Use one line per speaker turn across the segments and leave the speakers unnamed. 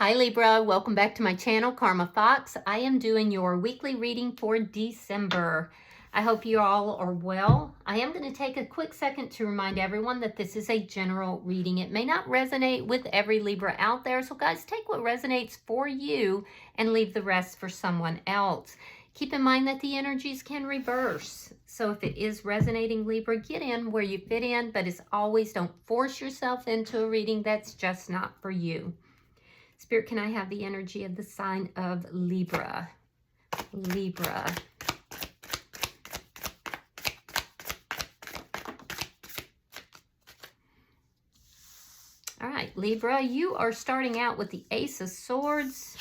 Hi Libra, welcome back to my channel, Karma Fox. I am doing your weekly reading for December. I hope you all are well. I am going to take a quick second to remind everyone that this is a general reading. It may not resonate with every Libra out there, so guys, take what resonates for you and leave the rest for someone else. Keep in mind that the energies can reverse. So if it is resonating, Libra, get in where you fit in, but as always, don't force yourself into a reading that's just not for you. Spirit, can I have the energy of the sign of Libra? Libra. All right, Libra, you are starting out with the Ace of Swords,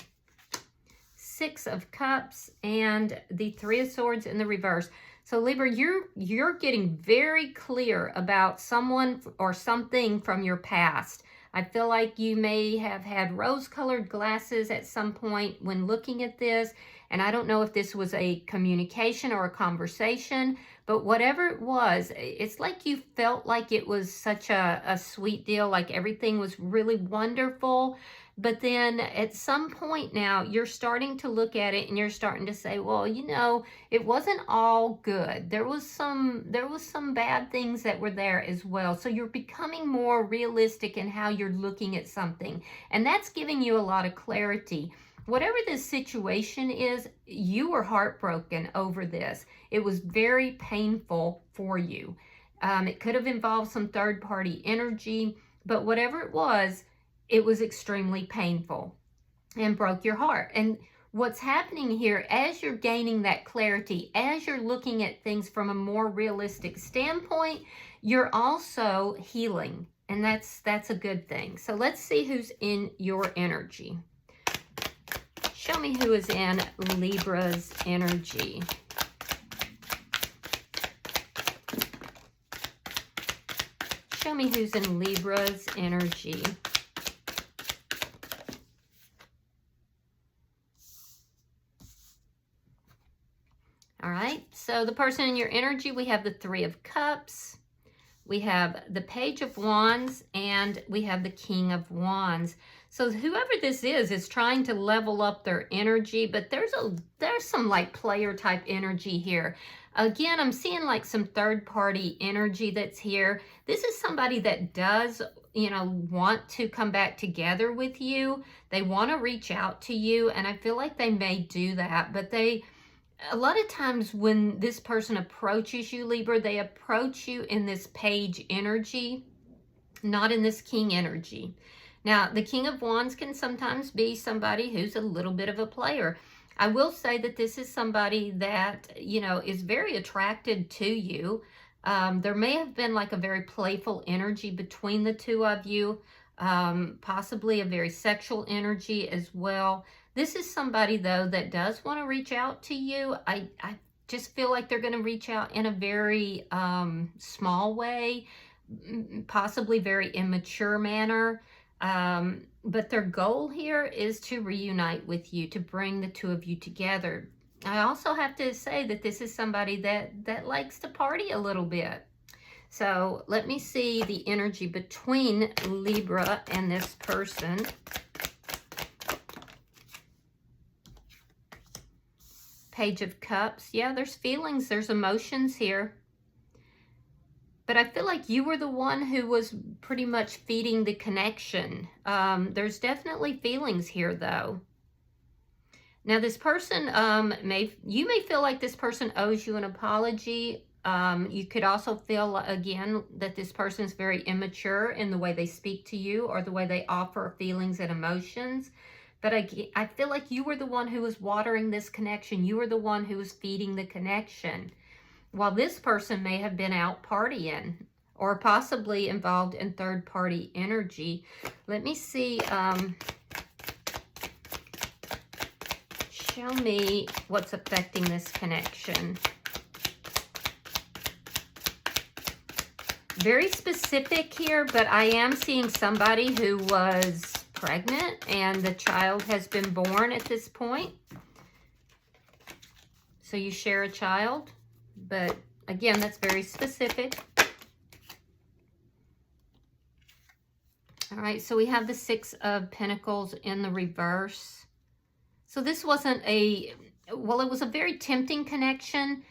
Six of Cups, and the Three of Swords in the reverse. So Libra, you're getting very clear about someone or something from your past. I feel like you may have had rose-colored glasses at some point when looking at this, and I don't know if this was a communication or a conversation, but whatever it was, it's like you felt like it was such a sweet deal, like everything was really wonderful. But then at some point now, you're starting to look at it and you're starting to say, well, you know, it wasn't all good. There was some bad things that were there as well. So you're becoming more realistic in how you're looking at something. And that's giving you a lot of clarity. Whatever this situation is, you were heartbroken over this. It was very painful for you. It could have involved some third-party energy, but whatever it was extremely painful and broke your heart. And what's happening here, as you're gaining that clarity, as you're looking at things from a more realistic standpoint, you're also healing. And that's a good thing. So let's see who's in your energy. Show me who is in Libra's energy. Show me who's in Libra's energy. All right, so the person in your energy, we have the Three of Cups, we have the Page of Wands, and we have the King of Wands. So whoever this is trying to level up their energy, but there's some like player type energy here. Again, I'm seeing like some third party energy that's here. This is somebody that does, want to come back together with you. They want to reach out to you, and I feel like they may do that, but a lot of times when this person approaches you, Libra, they approach you in this Page energy, not in this King energy. Now, the King of Wands can sometimes be somebody who's a little bit of a player. I will say that this is somebody that, is very attracted to you. There may have been like a very playful energy between the two of you, possibly a very sexual energy as well. This is somebody, though, that does want to reach out to you. I just feel like they're going to reach out in a very small way, possibly very immature manner. But their goal here is to reunite with you, to bring the two of you together. I also have to say that this is somebody that likes to party a little bit. So let me see the energy between Libra and this person. Page of Cups. Yeah, there's feelings, there's emotions here. But I feel like you were the one who was pretty much feeding the connection. There's definitely feelings here, though. Now, this person, you may feel like this person owes you an apology. You could also feel, again, that this person is very immature in the way they speak to you or the way they offer feelings and emotions. But I feel like you were the one who was watering this connection. You were the one who was feeding the connection. While this person may have been out partying or possibly involved in third-party energy. Let me see. Show me what's affecting this connection. Very specific here, but I am seeing somebody who was pregnant and the child has been born at this point. So you share a child, but again, that's very specific. All right, so we have the Six of Pentacles in the reverse. So this wasn't well, it was a very tempting connection.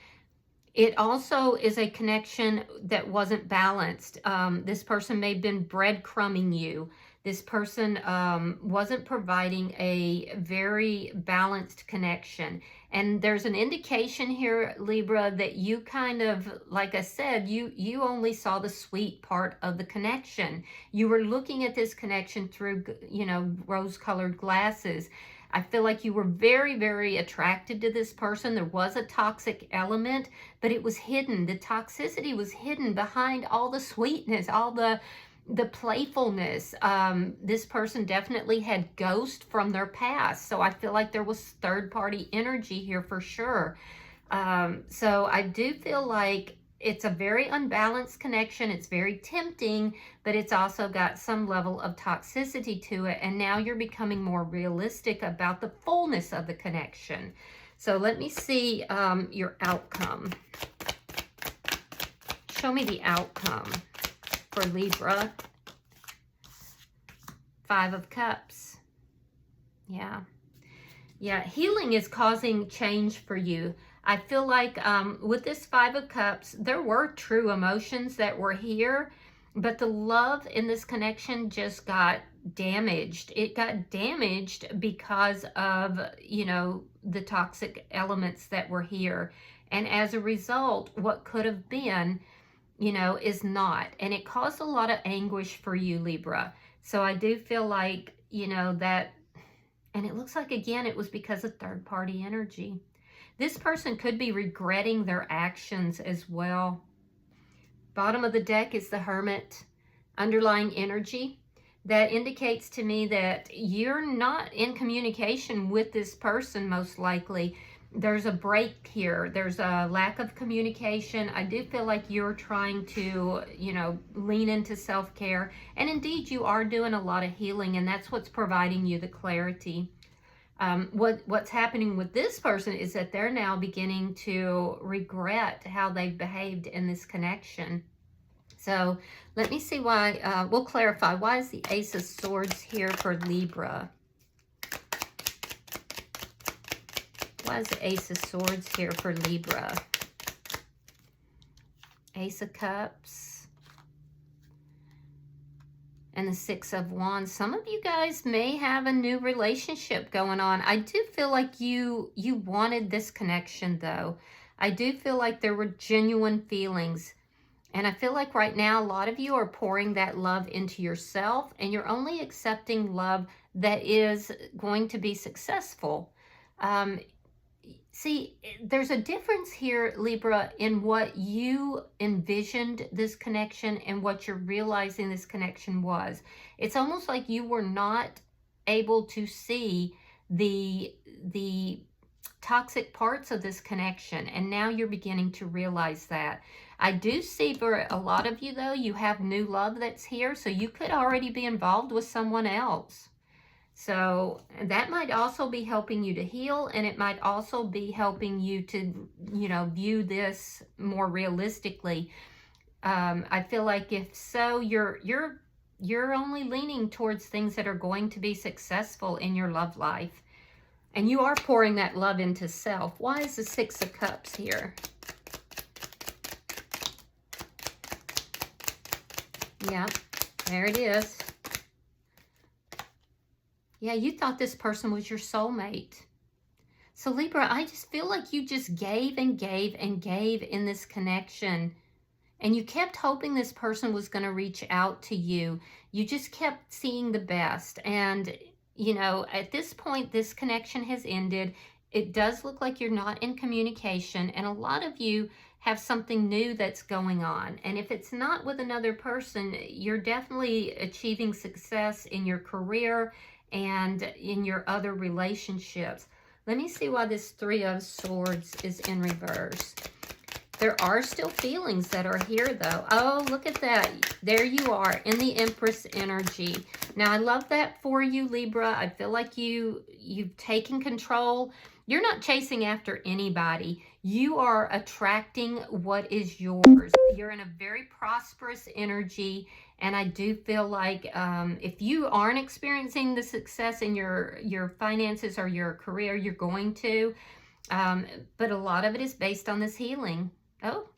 It also is a connection that wasn't balanced. This person may have been breadcrumbing you. This person wasn't providing a very balanced connection. And there's an indication here, Libra, that you kind of, like I said, you only saw the sweet part of the connection. You were looking at this connection through, you know, rose-colored glasses. I feel like you were very, very attracted to this person. There was a toxic element, but it was hidden. The toxicity was hidden behind all the sweetness, all the playfulness. This person definitely had ghosts from their past. So I feel like there was third-party energy here for sure. So I do feel like it's a very unbalanced connection. It's very tempting, but it's also got some level of toxicity to it. And now you're becoming more realistic about the fullness of the connection. So let me see your outcome. Show me the outcome for Libra. Five of Cups. Yeah. Yeah, healing is causing change for you. I feel like with this Five of Cups, there were true emotions that were here, but the love in this connection just got damaged. It got damaged because of, you know, the toxic elements that were here. And as a result, what could have been, you know, is not. And it caused a lot of anguish for you, Libra. So I do feel like, you know, that, and it looks like, again, it was because of third-party energy. This person could be regretting their actions as well. Bottom of the deck is the Hermit, underlying energy. That indicates to me that you're not in communication with this person, most likely. There's a break here. There's a lack of communication. I do feel like you're trying to, you know, lean into self-care. And indeed, you are doing a lot of healing, and that's what's providing you the clarity. What's happening with this person is that they're now beginning to regret how they've behaved in this connection. So let me see why, we'll clarify. Why is the Ace of Swords here for Libra? Why is the Ace of Swords here for Libra? Ace of Cups. And the Six of Wands. Some of you guys may have a new relationship going on. I do feel like you wanted this connection, though. I do feel like there were genuine feelings. And I feel like right now, a lot of you are pouring that love into yourself, and you're only accepting love that is going to be successful. See, there's a difference here, Libra, in what you envisioned this connection and what you're realizing this connection was. It's almost like you were not able to see the toxic parts of this connection, and now you're beginning to realize that. I do see for a lot of you, though, you have new love that's here, so you could already be involved with someone else. So that might also be helping you to heal, and it might also be helping you to, you know, view this more realistically. I feel like if so, you're only leaning towards things that are going to be successful in your love life. And you are pouring that love into self. Why is the Six of Cups here? Yeah, there it is. Yeah, you thought this person was your soulmate. So Libra, I just feel like you just gave and gave and gave in this connection. And you kept hoping this person was going to reach out to you. You just kept seeing the best. And, you know, at this point, this connection has ended. It does look like you're not in communication. And a lot of you have something new that's going on. And if it's not with another person, you're definitely achieving success in your career and in your other relationships. Let me see why this Three of Swords is in reverse. There are still feelings that are here, though. Oh, look at that. There you are in the Empress energy. Now, I love that for you, Libra. I feel like you've taken control. You're not chasing after anybody. You are attracting what is yours. You're in a very prosperous energy, And I do feel like if you aren't experiencing the success in your finances or your career, you're going to. But a lot of it is based on this healing. Oh,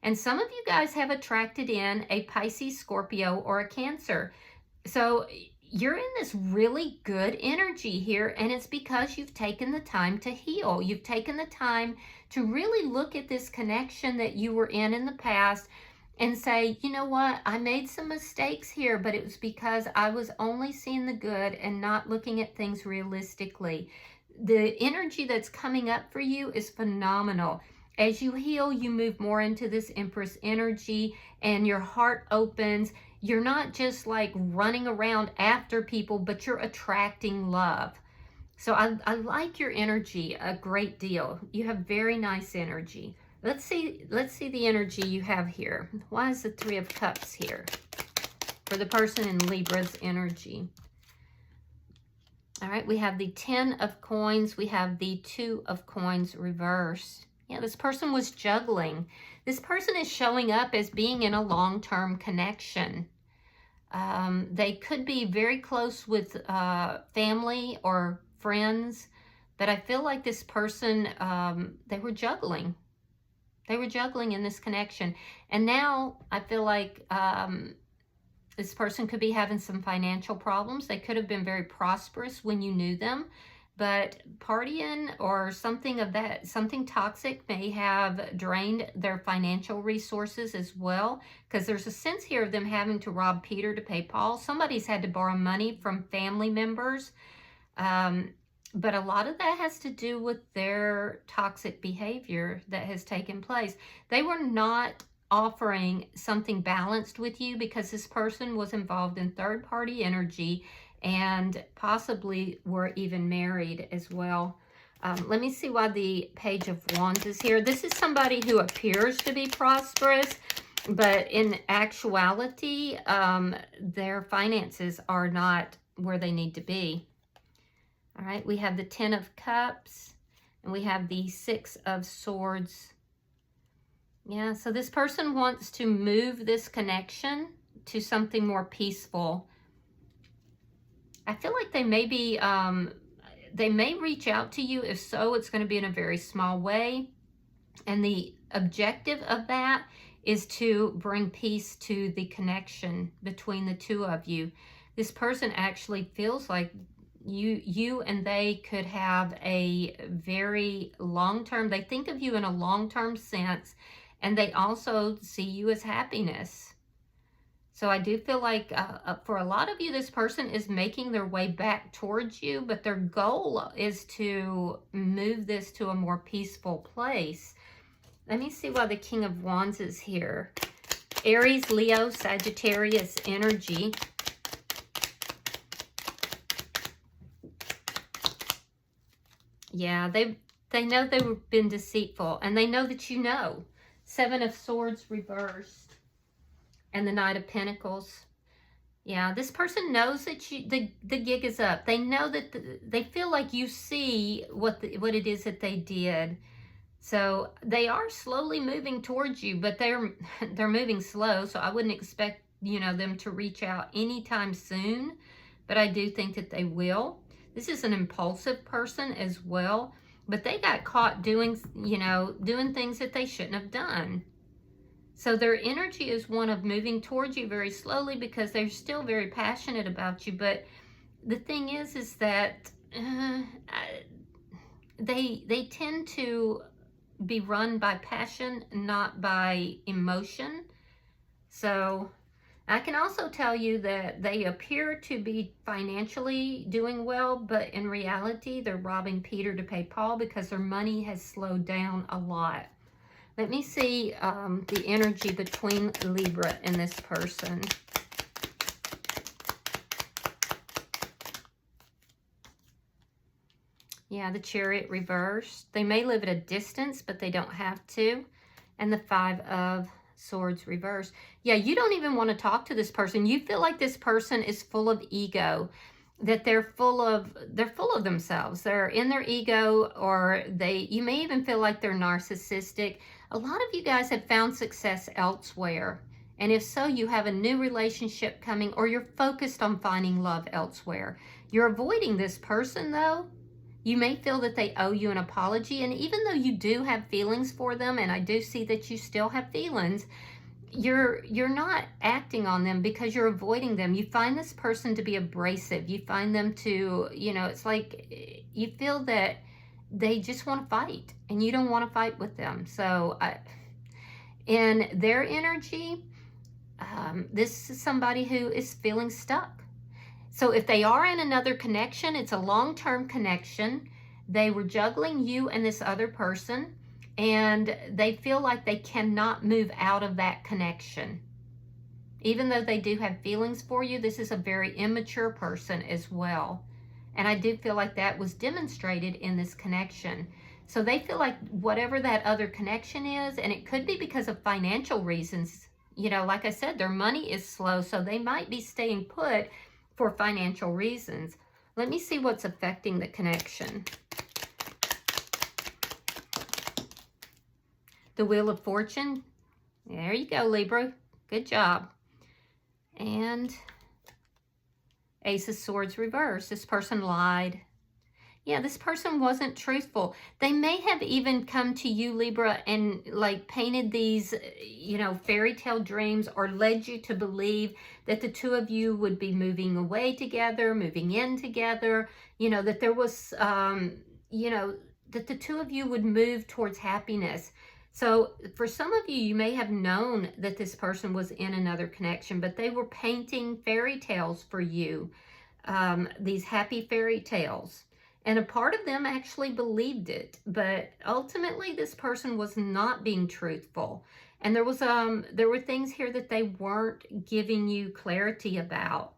and some of you guys have attracted in a Pisces, Scorpio, or a Cancer. So you're in this really good energy here, and it's because you've taken the time to heal. You've taken the time to really look at this connection that you were in the past and say, you know what, I made some mistakes here, but it was because I was only seeing the good and not looking at things realistically. The energy that's coming up for you is phenomenal. As you heal, you move more into this Empress energy and your heart opens. You're not just like running around after people, but you're attracting love. So I like your energy a great deal. You have very nice energy. Let's see the energy you have here. Why is the Three of Cups here? For the person in Libra's energy. All right, we have the 10 of Coins. We have the 2 of Coins reversed. Yeah, this person was juggling. This person is showing up as being in a long-term connection. They could be very close with family or friends, but I feel like this person, they were juggling. They were juggling in this connection. And now I feel like this person could be having some financial problems. They could have been very prosperous when you knew them, but partying or something of that, something toxic may have drained their financial resources as well, because there's a sense here of them having to rob Peter to pay Paul. Somebody's had to borrow money from family members. But a lot of that has to do with their toxic behavior that has taken place. They were not offering something balanced with you because this person was involved in third-party energy and possibly were even married as well. Let me see why the Page of Wands is here. This is somebody who appears to be prosperous, but in actuality, their finances are not where they need to be. All right, we have the 10 of Cups, and we have the 6 of Swords. Yeah, so this person wants to move this connection to something more peaceful. I feel like they may be, they may reach out to you. If so, it's going to be in a very small way. And the objective of that is to bring peace to the connection between the two of you. This person actually feels like you and they could have a very long-term, they think of you in a long-term sense, and they also see you as happiness. So I do feel like for a lot of you, this person is making their way back towards you, but their goal is to move this to a more peaceful place. Let me see why the King of Wands is here. Aries, Leo, Sagittarius energy. Yeah, they know they've been deceitful, and they know that you know. 7 of Swords reversed, and the Knight of Pentacles. Yeah, this person knows that the gig is up. They know that they feel like you see what it is that they did. So they are slowly moving towards you, but they're moving slow. So I wouldn't expect, you know, them to reach out anytime soon, but I do think that they will. This is an impulsive person as well, but they got caught doing, you know, doing things that they shouldn't have done. So their energy is one of moving towards you very slowly because they're still very passionate about you. But the thing is that they tend to be run by passion, not by emotion. So I can also tell you that they appear to be financially doing well, but in reality, they're robbing Peter to pay Paul because their money has slowed down a lot. Let me see the energy between Libra and this person. Yeah, the Chariot reversed. They may live at a distance, but they don't have to. And the 5 of Swords reversed. Yeah, you don't even want to talk to this person. You feel like this person is full of ego, that they're full of themselves. They're in their ego, or you may even feel like they're narcissistic. A lot of you guys have found success elsewhere, And if so, you have a new relationship coming, or you're focused on finding love elsewhere. You're avoiding this person, though. You may feel that they owe you an apology, and even though you do have feelings for them, and I do see that you still have feelings, you're not acting on them because you're avoiding them. You find this person to be abrasive. You find them to, it's like you feel that they just want to fight, and you don't want to fight with them. So in their energy, this is somebody who is feeling stuck. So if they are in another connection, it's a long-term connection. They were juggling you and this other person, and they feel like they cannot move out of that connection. Even though they do have feelings for you, this is a very immature person as well. And I do feel like that was demonstrated in this connection. So they feel like whatever that other connection is, and it could be because of financial reasons. Like I said, their money is slow, so they might be staying put for financial reasons. Let me see what's affecting the connection. The Wheel of Fortune. There you go, Libra. Good job. And Ace of Swords reverse. This person lied. Yeah, this person wasn't truthful. They may have even come to you, Libra, and like painted these, fairy tale dreams, or led you to believe that the two of you would be moving away together, moving in together, that there was, that the two of you would move towards happiness. So for some of you, you may have known that this person was in another connection, but they were painting fairy tales for you, these happy fairy tales. And a part of them actually believed it, but ultimately this person was not being truthful. And there were things here that they weren't giving you clarity about.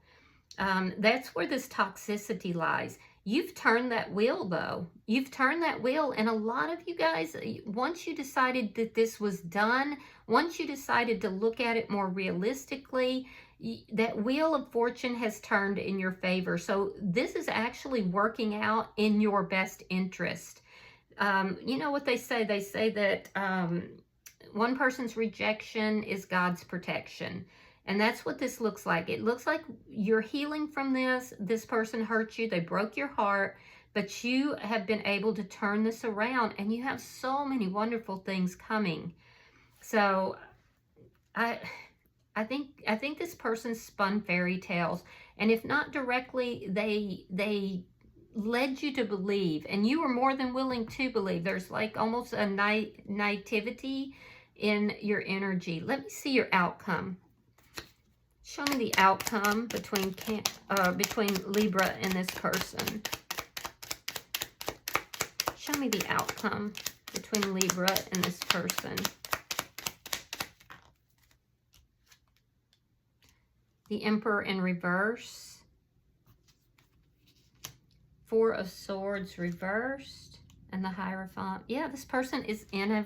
That's where this toxicity lies. You've turned that wheel, though. You've turned that wheel, and a lot of you guys, once you decided that this was done, once you decided to look at it more realistically, that Wheel of Fortune has turned in your favor. So this is actually working out in your best interest. You know what they say? They say that one person's rejection is God's protection. And that's what this looks like. It looks like you're healing from this. This person hurt you. They broke your heart. But you have been able to turn this around. And you have so many wonderful things coming. So I think this person spun fairy tales. And if not directly, they led you to believe. And you were more than willing to believe. There's like almost a naivety in your energy. Let me see your outcome. Show me the outcome between Libra and this person. Show me the outcome between Libra and this person. The Emperor in reverse. Four of Swords reversed. And the Hierophant. Yeah, this person is in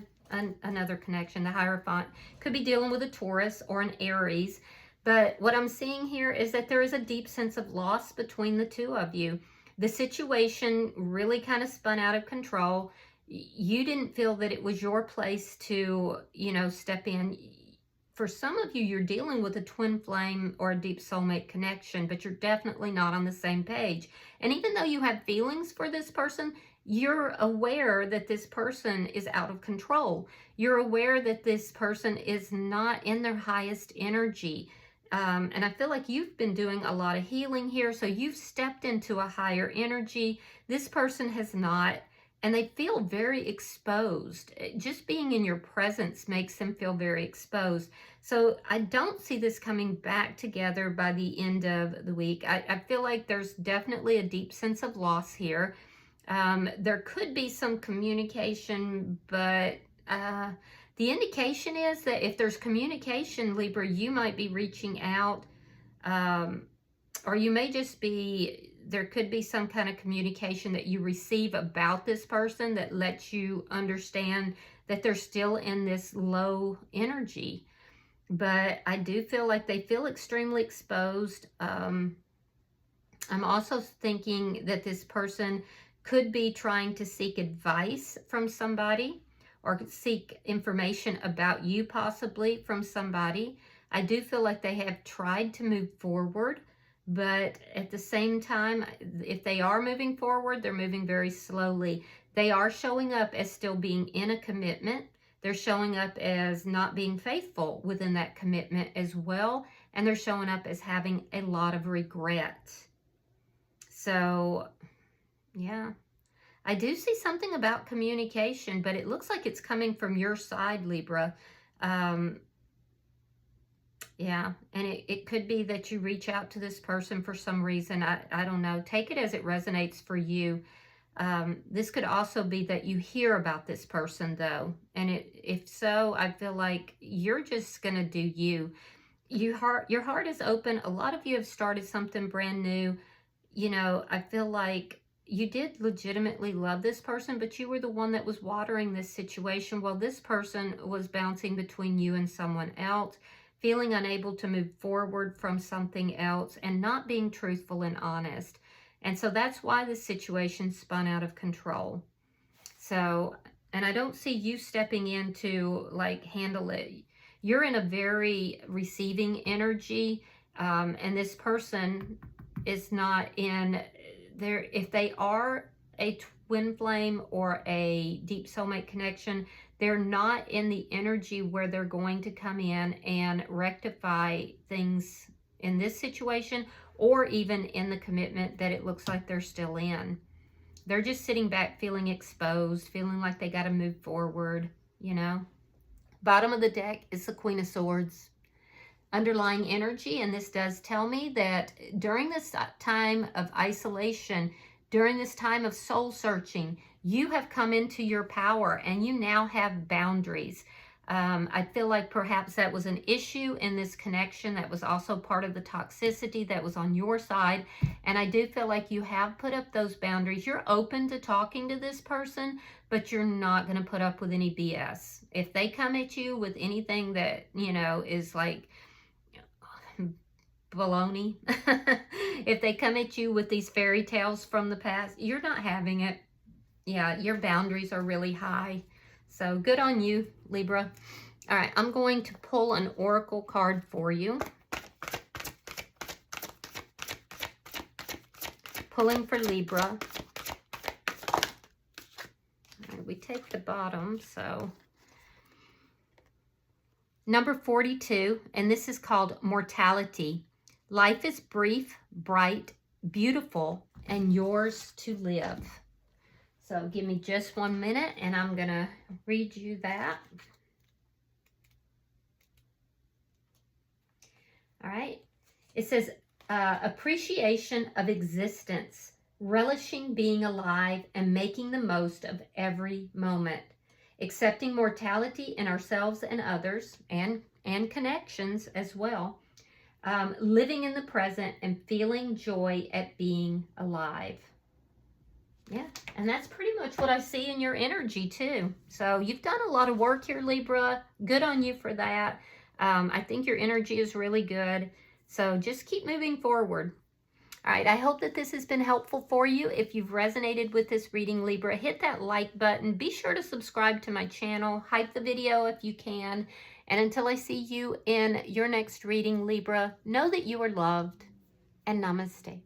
another connection. The Hierophant could be dealing with a Taurus or an Aries. But what I'm seeing here is that there is a deep sense of loss between the two of you. The situation really kind of spun out of control. You didn't feel that it was your place to, step in. For some of you, you're dealing with a twin flame or a deep soulmate connection, but you're definitely not on the same page. And even though you have feelings for this person, you're aware that this person is out of control. You're aware that this person is not in their highest energy. And I feel like you've been doing a lot of healing here. So you've stepped into a higher energy. This person has not. And they feel very exposed. Just being in your presence makes them feel very exposed. So I don't see this coming back together by the end of the week. I feel like there's definitely a deep sense of loss here. There could be some communication, but the indication is that if there's communication, Libra, you might be reaching out, or you may just be, there could be some kind of communication that you receive about this person that lets you understand that they're still in this low energy. But I do feel like they feel extremely exposed. I'm also thinking that this person could be trying to seek advice from somebody, or seek information about you possibly from somebody. I do feel like they have tried to move forward, but at the same time, if they are moving forward, they're moving very slowly. They are showing up as still being in a commitment. They're showing up as not being faithful within that commitment as well. And they're showing up as having a lot of regret. So, yeah. I do see something about communication, but it looks like it's coming from your side, Libra. Yeah, and it could be that you reach out to this person for some reason. I don't know. Take it as it resonates for you. This could also be that you hear about this person, though. And if so, I feel like you're just going to do you. Your heart is open. A lot of you have started something brand new. You know, I feel like you did legitimately love this person, but you were the one that was watering this situation while this person was bouncing between you and someone else, feeling unable to move forward from something else and not being truthful and honest. And so that's why the situation spun out of control. So, and I don't see you stepping in to like handle it. You're in a very receiving energy, and this person is not in there. If they are a twin flame or a deep soulmate connection, they're not in the energy where they're going to come in and rectify things in this situation, or even in the commitment that it looks like they're still in. They're just sitting back feeling exposed, feeling like they got to move forward, you know. Bottom of the deck is the Queen of Swords. Underlying energy, and this does tell me that during this time of isolation, during this time of soul searching, you have come into your power and you now have boundaries. I feel like perhaps that was an issue in this connection. That was also part of the toxicity that was on your side. And I do feel like you have put up those boundaries. You're open to talking to this person, but you're not going to put up with any BS. If they come at you with anything that, you know, is like baloney, if they come at you with these fairy tales from the past, you're not having it. Yeah, your boundaries are really high. So good on you, Libra. All right, I'm going to pull an oracle card for you. Pulling for Libra. All right, we take the bottom, so number 42, and this is called mortality. Life is brief, bright, beautiful, and yours to live. So give me just 1 minute and I'm going to read you that. All right. It says, appreciation of existence, relishing being alive and making the most of every moment, accepting mortality in ourselves and others and connections as well, living in the present and feeling joy at being alive. Yeah, and that's pretty much what I see in your energy too. So you've done a lot of work here, Libra. Good on you for that. I think your energy is really good. So just keep moving forward. All right, I hope that this has been helpful for you. If you've resonated with this reading, Libra, hit that like button. Be sure to subscribe to my channel. Hype the video if you can. And until I see you in your next reading, Libra, know that you are loved, and namaste.